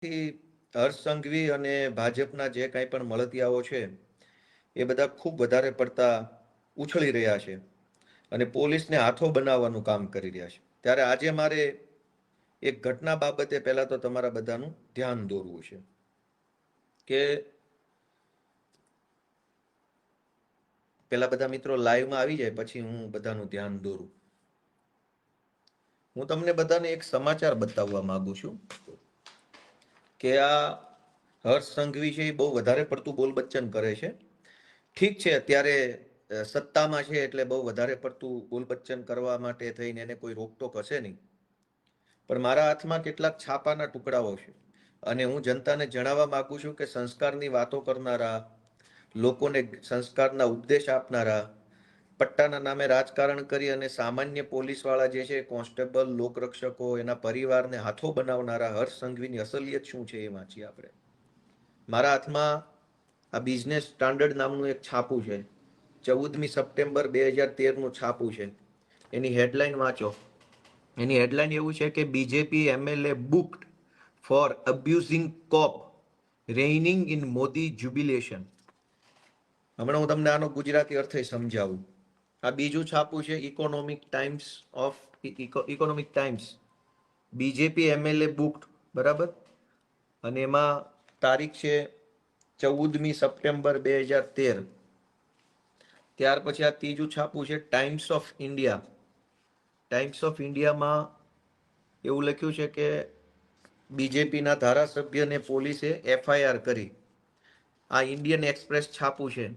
હર્ષ સંઘવી અને ભાજપના જે કાંઈ પણ મળતિયાઓ છે એ બધા ખૂબ વધારે પડતા ઉછળી રહ્યા છે અને પોલીસને હાથો બનાવવાનું કામ કરી રહ્યા છે. ત્યારે આજે મારે એક ઘટના બાબતે પહેલા તો તમારા બધાનું ધ્યાન દોરવું છે કે પેલા બધા મિત્રો લાઈવમાં આવી જાય પછી હું બધાનું ધ્યાન દોરું. હું તમને બધાને એક સમાચાર બતાવવા માંગુ છું કે આ હર્ષ સંઘવી છે એ બહુ વધારે પડતું બોલબચ્ચન કરે છે. ઠીક છે, અત્યારે સત્તામાં છે એટલે બહુ વધારે પડતું બોલબચ્ચન કરવા માટે થઈને એને કોઈ રોકટોક હશે નહીં. પણ મારા હાથમાં કેટલાક છાપાના ટુકડાઓ છે અને હું જનતાને જણાવવા માંગુ છું કે સંસ્કારની વાતો કરનારા, લોકોને સંસ્કારના ઉપદેશ આપનારા, પટ્ટાના નામે રાજકારણ કરી અને સામાન્ય પોલીસવાળા જે છે, કોન્સ્ટેબલ, લોકરક્ષકો, એના પરિવારને હાથો બનાવનારા હર્ષ સંઘવીની અસલિયત શું છે એ વાંચીએ આપણે. મારા હાથમાં આ બિઝનેસ સ્ટાન્ડર્ડ નામનું એક છાપું છે. 14મી સપ્ટેમ્બર 2013નું છાપું છે. એની હેડલાઇન વાંચો. એની હેડલાઇન એવું છે કે BJP MLA booked for abusing cop reining in Modi jubilation. હમણાં હું તમને આનો ગુજરાતી અર્થ સમજાવું. આ બીજું છાપું છે economic times. BJP MLA booked, બરાબર, અને એમાં તારીખ છે 14મી સપ્ટેમ્બર 2013. ત્યાર પછી આ ત્રીજું છાપું છે times of India. Times of ઇન્ડિયામાં એવું લખ્યું છે કે બીજેપીના ધારાસભ્યને પોલીસે એફઆઈઆર કરી. આ ઇન્ડિયન એક્સપ્રેસ છાપું છે.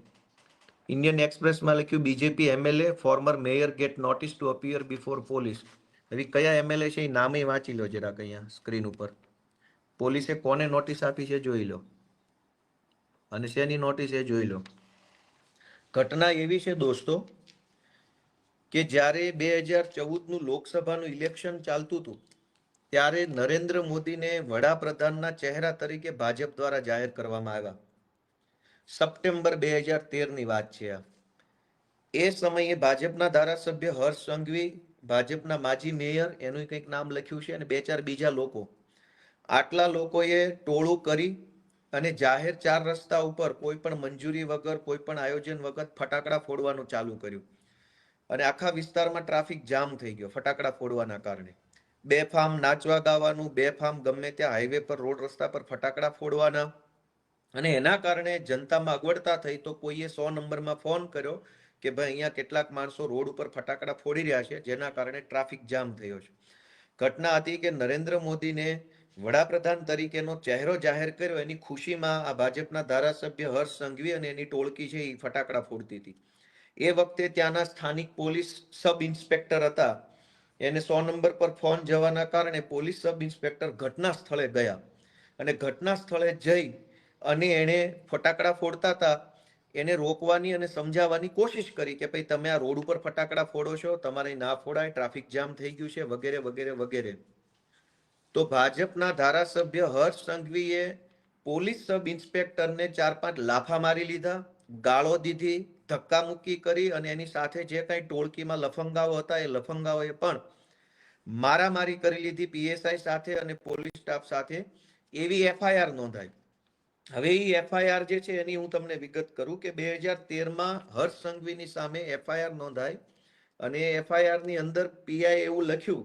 ઇન્ડિયન એક્સપ્રેસમાં લખ્યું BJP MLA former mayor get notice to appear before police. હવે કયા એમએલએ છે એ નામે વાંચી લો જરાક અહીંયા સ્ક્રીન ઉપર. પોલીસે કોને નોટિસ આપી છે જોઈ લો અને શેની નોટિસ એ જોઈ લો. ઘટના એવી છે દોસ્તો કે જ્યારે 2014નું લોકસભાનું ઇલેક્શન ચાલતું હતું ત્યારે નરેન્દ્ર મોદીને વડાપ્રધાનના ચહેરા તરીકે ભાજપ દ્વારા જાહેર કરવામાં આવ્યા. સપ્ટેમ્બર 2013ની વાત છે આ. એ સમયે ભાજપના ધારાસભ્ય હર્ષ સંઘવી, ભાજપના માજી મેયર, એનું કંઈક નામ લખ્યું છે, અને બે ચાર બીજા લોકો, આટલા લોકોએ ટોળું કરી અને જાહેર 4 રસ્તા ઉપર કોઈ પણ મંજૂરી વગર, કોઈ પણ આયોજન વગર ફટાકડા ફોડવાનું ચાલુ કર્યું અને આખા વિસ્તારમાં ટ્રાફિક જામ થઈ ગયો ફટાકડા ફોડવાના કારણે. બેફામ નાચવા ગાવાનું, બેફામ ગમે ત્યાં હાઈવે પર, રોડ રસ્તા પર ફટાકડા ફોડવાના, અને એના કારણે જનતામાં અગવડતા થઈ તો કોઈએ 100 નંબરમાં ફોન કર્યો કે ભાઈ અહીંયા કેટલાક માણસો રોડ ઉપર ફટાકડા ફોડી રહ્યા છે, જેના કારણે ટ્રાફિક જામ થયો છે. ઘટના હતી કે નરેન્દ્ર મોદીને વડાપ્રધાન તરીકેનો ચહેરો જાહેર કર્યો એની ખુશીમાં આ ભાજપના ધારાસભ્ય હર્ષ સંઘવી અને એની ટોળકી છે એ ફટાકડા ફોડતી હતી. એ વખતે ત્યાંના સ્થાનિક પોલીસ સબ ઇન્સ્પેક્ટર હતા. એને 100 નંબર પર ફોન જવાના કારણે પોલીસ સબ ઇન્સ્પેક્ટર ઘટના સ્થળે ગયા અને ઘટના સ્થળે જઈ અને એણે ફટાકડા ફોડતા હતા એને રોકવાની અને સમજાવવાની કોશિશ કરી કે ભાઈ તમે આ રોડ ઉપર ફટાકડા ફોડો છો, તમારે ના ફોડાય, ટ્રાફિક જામ થઈ ગયું છે, વગેરે વગેરે વગેરે. તો ભાજપના ધારાસભ્ય હર્ષ સંઘવીએ પોલીસ સબ ઇન્સ્પેક્ટરને 4-5 લાફા મારી લીધા, ગાળો દીધી, ધક્કા મુક્કી કરી અને એની સાથે જે કાંઈ ટોળકીમાં લફંગાઓ હતા એ લફંગાઓએ પણ મારામારી કરી લીધી પીએસઆઈ સાથે અને પોલીસ સ્ટાફ સાથે. એવી એફઆઈઆર નોંધાઈ. હવે એ એફઆઈઆર જે છે એની હું તમને વિગત કરું કે 2013માં હર્ષ સંઘવીની સામે એફઆઈઆર નોંધાઈ અને એફઆઈઆર ની અંદર પીઆઈ એવું લખ્યું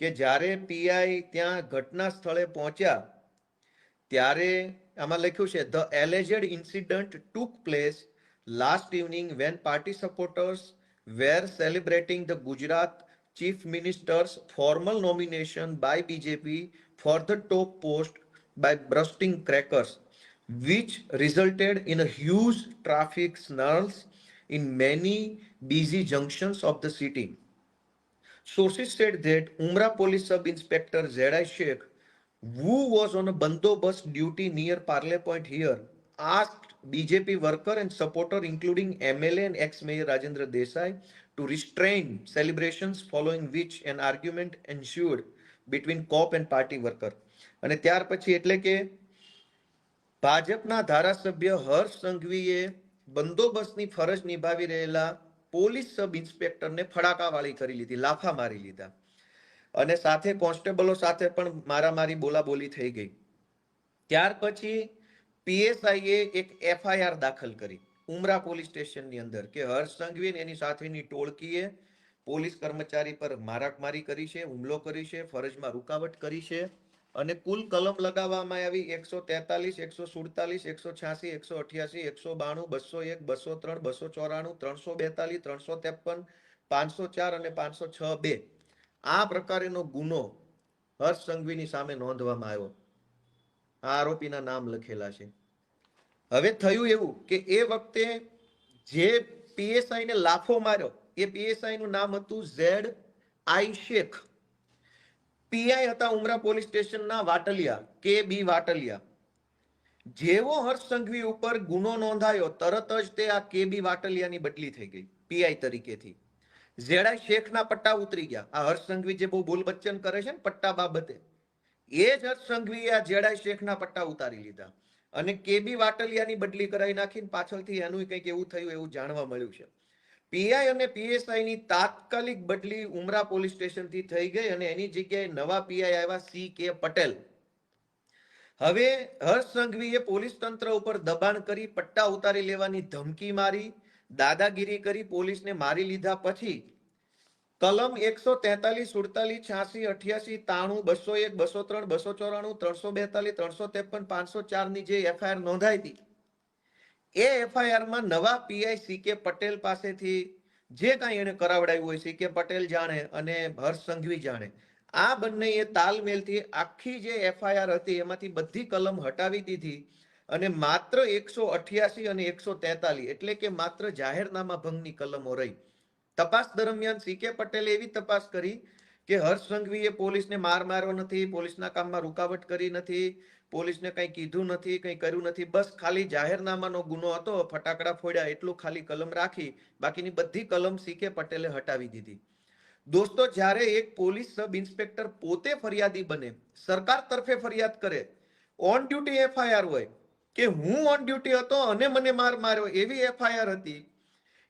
કે જ્યારે પીઆઈ ત્યાં ઘટના સ્થળે પહોંચ્યા ત્યારે આમાં લખ્યું છે the alleged incident took place last evening when party supporters were celebrating the Gujarat chief minister's formal nomination by BJP for the top post by bursting crackers, which resulted in a huge traffic snarls in many busy junctions of the city. Sources said that Umrah Police Sub-Inspector Z.I. Sheikh, who was on a bandobast duty near Parle Point here, asked BJP worker and supporter including MLA and ex-mayor Rajendra Desai to restrain celebrations, following which an argument ensued between cop and party worker. અને ત્યાર પછી એટલે કે ભાજપના ધારાસભ્ય હર્ષ સંઘવીએ બંદોબસ્તની ફરજ નિભાવી રહેલા પોલીસ સબ ઇન્સ્પેક્ટરને ફડાકાવાળી કરી લીધી, લાફા મારી લીધા અને સાથે કોન્સ્ટેબલો સાથે પણ મારામારી બોલાબોલી થઈ ગઈ. ત્યાર પછી પીએસઆઈએ એક એફઆઈઆર દાખલ કરી ઉમરા પોલીસ સ્ટેશનની અંદર કે હર્ષ સંઘવી એની સાથેની ટોળકીએ પોલીસ કર્મચારી પર મારામારી કરી છે, હુમલો કરી છે, ફરજમાં રૂકાવટ કરી છે અને કુલ કલમ લગાવવામાં આવી 143, 147, 186, 188, 192, 201, 203, 294, 342, 353, 504 અને 506(2). આ પ્રકારેનો ગુનો હર્ષ સંઘવીની સામે નોંધવામાં આવ્યો. આ આરોપીના નામ લખેલા છે. હવે થયું એવું કે એ વખતે જે પીએસઆઈ ને લાફો માર્યો એ પીએસઆઈ નું નામ હતું ZI શેખ. પીઆઈ હતા ઉમરા પોલીસ સ્ટેશનના વાટલિયા, કે.બી. વાટલિયા. જેવો હર્ષ સંઘવી ઉપર ગુનો નોંધાયો તરત જ તે આ કે.બી. વાટલિયાની બદલી થઈ ગઈ પીઆઈ તરીકેથી. ZI શેખના પટ્ટા ઉતરી ગયા. આ હર્ષ સંઘવી જે બહુ બોલ બચ્ચન કરે છે ને પટ્ટા બાબતે, એ જ હર્ષ સંઘવીએ આ ZI શેખના પટ્ટા ઉતારી લીધા અને કે.બી. વાટલિયાની બદલી કરાવી નાખીને પાછળથી એનું કંઈક એવું થયું એવું જાણવા મળ્યું છે. પીઆઈ અને પીએસઆઈ ની તાત્કાલિક બદલી ઉમરા પોલીસ સ્ટેશનથી થઈ ગઈ અને એની જગ્યાએ નવા પીઆઈ આવ્યા C.K. પટેલ. હવે હર્ષ સંઘવીએ પોલીસ તંત્ર ઉપર દબાણ કરી પટ્ટા ઉતારી લેવાની ધમકી મારી, દાદાગીરી કરી, પોલીસને મારી લીધા પછી કલમ 143, 47, 86, 88, 93, 201, 203, 294, 342, 353, 504 ની જે એફઆઈઆર નોંધાઈ હતી એ એફઆઈઆર માં નવા પીઆઈ C.K. પટેલ પાસેથી જે કાંઈ એને કરાવડાવ્યું હોય C.K. પટેલ જાણે અને હર્ષ સંઘવી જાણે, આ બંનેએ તાલમેલથી આખી જે એફઆઈઆર હતી એમાંથી બધી કલમ હટાવી દીધી અને માત્ર 188 અને 143 એટલે કે માત્ર જાહેરનામા ભંગની કલમો રહી. તપાસ દરમિયાન C.K. પટેલે એવી તપાસ કરી કે હર્ષ સંઘવીએ પોલીસને માર માર્યો નથી, પોલીસના કામમાં રૂકાવટ કરી નથી, પોલીસને કંઈ કીધું નથી, કંઈ કર્યું નથી, બસ ખાલી જાહેરનામાનો ગુનો હતો, ફટાકડા ફોડ્યા એટલું ખાલી કલમ રાખી, બાકીની બધી કલમ C.K. પટેલે હટાવી દીધી. દોસ્તો, જ્યારે એક પોલીસ સબ ઇન્સ્પેક્ટર પોતે ફરિયાદી બને, સરકાર તરફે ફરિયાદ કરે, ઓન ડ્યુટી એફઆઈઆર હોય કે હું ઓન ડ્યુટી હતો અને મને માર માર્યો એવી એફઆઈઆર હતી,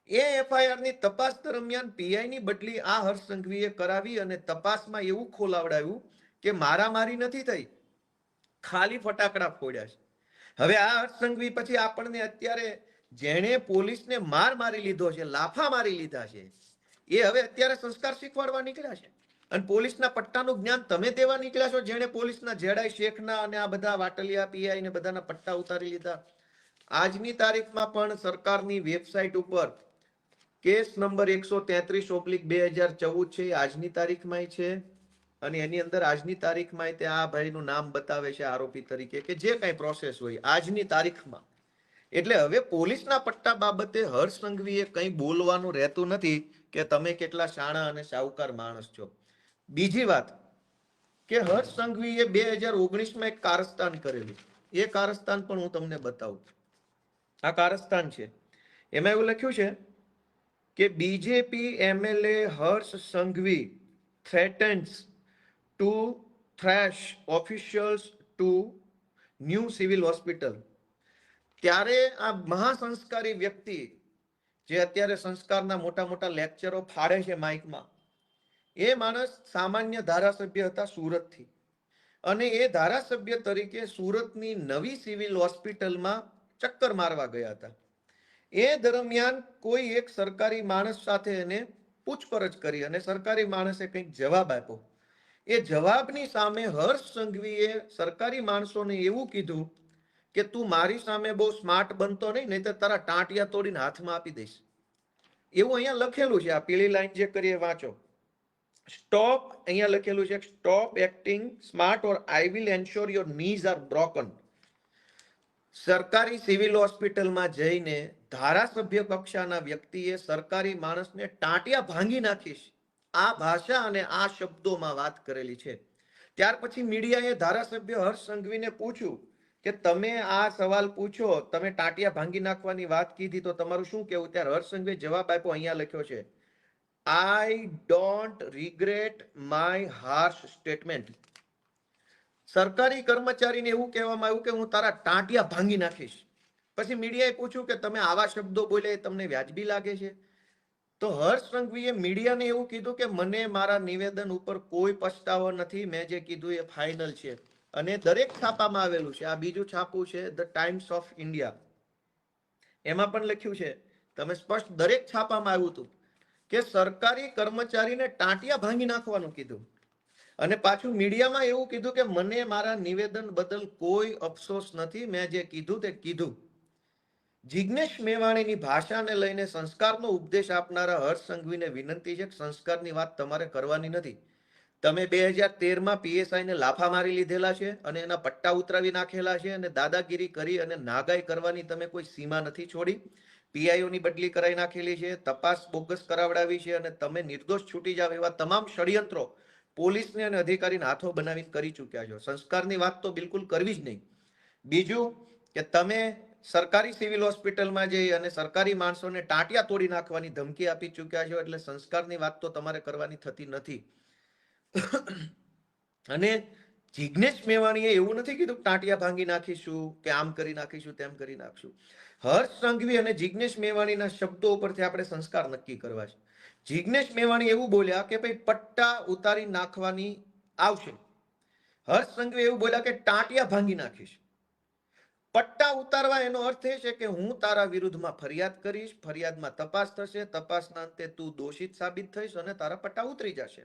એ એફઆઈઆર ની તપાસ દરમિયાન પીઆઈ ની બદલી આ હર્ષ સંઘવીએ કરાવી અને તપાસમાં એવું ખોલાવડાવ્યું કે મારામારી નથી થઈ, ખાલી ફટાકડા ફોડ્યા છે. હવે આ હર્ષ સંઘવી પછી આપણને અત્યારે જેણે પોલીસને માર મારી લીધો છે, લાફા મારી લીધા છે, એ હવે અત્યારે સંસ્કાર શીખવાડવા નીકળ્યા છે અને પોલીસના પટ્ટાનું જ્ઞાન તમે દેવા નીકળ્યા છો, જેણે પોલીસના ZI શેખના અને આ બધા વાટલિયા પીઆઈ ને બધાના પટ્ટા ઉતારી લીધા. આજની તારીખમાં પણ સરકારની વેબસાઇટ ઉપર કેસ નંબર 133/2014 છે, આજની તારીખમાં છે અને એની અંદર આજની તારીખમાં તે આ ભાઈનું નામ બતાવે છે આરોપી તરીકે કે જે કાંઈ પ્રોસેસ હોય આજની તારીખમાં. એટલે હવે પોલીસના પટ્ટા બાબતે હર્ષ સંઘવીએ કંઈ બોલવાનું રહેતું નથી કે તમે કેટલા શાણા અને સાહુકાર માણસ છો. બીજી વાત કે હર્ષ સંઘવીએ 2019માં એક કારસ્તાન કરેલું, એ કારસ્તાન પણ હું તમને બતાવું. આ કારસ્તાન છે, એમાં એવું લખ્યું છે કે BJP MLA Harsh Sanghavi threatens to thrash officials to new civil hospital. ત્યારે આ મહાસંસ્કારી વ્યક્તિ જે અત્યારે સંસ્કારના મોટા મોટા લેક્ચરો ફાડે છે માઇકમાં, એ માણસ સામાન્ય ધારાસભ્ય હતા સુરતથી અને એ ધારાસભ્ય તરીકે સુરતની નવી સિવિલ હોસ્પિટલમાં ચક્કર મારવા ગયા હતા. એ દરમિયાન કોઈ એક સરકારી માણસ સાથે એને પૂછપરછ કરી અને સરકારી માણસે કંઈક જવાબ આપ્યો. એ જવાબની સામે હર્ષ સંઘવીએ સરકારી માણસોને એવું કીધું કે તું મારી સામે બહુ સ્માર્ટ બનતો નહીં તો તારા ટાંટિયા તોડીને હાથમાં આપી દઈશ. એવું અહીંયા લખેલું છે, આ પીળી લાઈન જે કરીએ વાંચો. સ્ટોપ, અહીંયા લખેલું છે stop acting smart or I will ensure your knees are broken. સરકારી સિવિલ હોસ્પિટલમાં જઈને ધારાસભ્ય કક્ષાના વ્યક્તિએ સરકારી માણસને ટાંટિયા ભાંગી નાખીશ, આ ભાષા અને આ શબ્દોમાં વાત કરેલી છે. ત્યાર પછી મીડિયાએ ધારાસભ્ય હર્ષ સંઘવીને પૂછ્યું કે તમે આ સવાલ પૂછો, તમે ટાંટિયા ભાંગી નાખવાની વાત કીધી તો તમારું શું કહેવું? ત્યારે હર્ષ સંઘવીએ જવાબ આપ્યો, અહીંયા લખ્યો છે, I don't regret my harsh statement. સરકારી કર્મચારીને એવું કહેવામાં આવ્યું કે હું તારા ટાંટિયા ભાંગી નાખીશ. પછી મીડિયાએ પૂછ્યું કે તમે આવા શબ્દો બોલ્યા એ તમને વ્યાજબી લાગે છે? તો હર્ષ સંઘવીએ મીડિયાને એવું કીધું કે મને મારા નિવેદન ઉપર કોઈ પછતાવો નથી, મેં જે કીધું એ ફાઇનલ છે. અને દરેક છાપામાં આવેલું છે. આ બીજું છાપું છે ધ ટાઈમ્સ ઓફ ઇન્ડિયા, એમાં પણ લખ્યું છે, તમે સ્પષ્ટ દરેક છાપામાં આવ્યું હતું કે સરકારી કર્મચારીને ટાંટિયા ભાંગી નાખવાનું કીધું. અને પાછું મીડિયામાં એવું કીધું કે મને મારા નિવેદન બદલ કોઈ અફસોસ નથી, મેં જે કીધું તે કીધું. જિગ્નેશ મેવાણીની ભાષાને લઈને સંસ્કારનો ઉપદેશ આપનારા હર્ષ સંઘવીને વિનંતી છે કે સંસ્કારની વાત તમારે કરવાની નથી. તમે 2013માં પીએસઆઈને લાફા મારી લીધેલા છે અને એના પટ્ટા ઉતરાવી નાખેલા છે અને દાદાગીરી કરી અને નાગાઈ કરવાની તમે કોઈ સીમા નથી છોડી. પીઆઈઓની બદલી કરાવી નાખેલી છે, તપાસ બોગસ કરાવડાવી છે અને તમે નિર્દોષ છૂટી જાવ એવા તમામ ષડયંત્રો પોલીસને અને અધિકારીને હાથો બનાવીને કરી ચૂક્યા છો. સંસ્કારની વાત તો બિલકુલ કરવી જ નહીં. બીજું કે તમે સરકારી સિવિલ હોસ્પિટલમાં જઈ અને સરકારી માણસોને ટાંટિયા તોડી નાખવાની ધમકી આપી ચૂક્યા છો, એટલે સંસ્કારની વાત તો તમારે કરવાની થતી નથી. અને જિગ્નેશ મેવાણીએ એવું નથી કીધું કે ટાંટિયા ભાંગી નાખીશું કે આમ કરી નાખીશું તેમ કરી નાખશું. હર્ષ સંઘવી અને જિગ્નેશ મેવાણીના શબ્દો ઉપરથી આપણે સંસ્કાર નક્કી કરવા છે. જિગ્નેશ મેવાણી એવું બોલ્યા કે ભાઈ પટ્ટા ઉતારી નાખવાની આવશે. હર્ષ સંઘવી એવું બોલ્યા કે ટાંટિયા ભાંગી નાખીશ. પટ્ટા ઉતારવા એનો અર્થ એ છે કે હું તારા વિરુદ્ધમાં ફરિયાદ કરીશ, ફરિયાદમાં તપાસ થશે, તપાસના અંતે તું દોષિત સાબિત થઈશ અને તારા પટ્ટા ઉતરી જશે.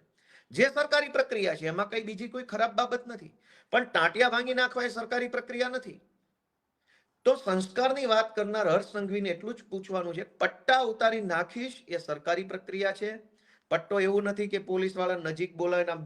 જે સરકારી પ્રક્રિયા છે એમાં કઈ બીજી કોઈ ખરાબ બાબત નથી. પણ ટાંટિયા ભાંગી નાખવા એ સરકારી પ્રક્રિયા નથી. તો સંસ્કારની વાત કરનાર હર્ષ સંઘવીને એટલું જ પૂછવાનું છે, પટ્ટા ઉતારી નાખીશ એ સરકારી પ્રક્રિયા છે. પટ્ટો એવું નથી કે પોલીસ વાળા નજીક બોલાવીને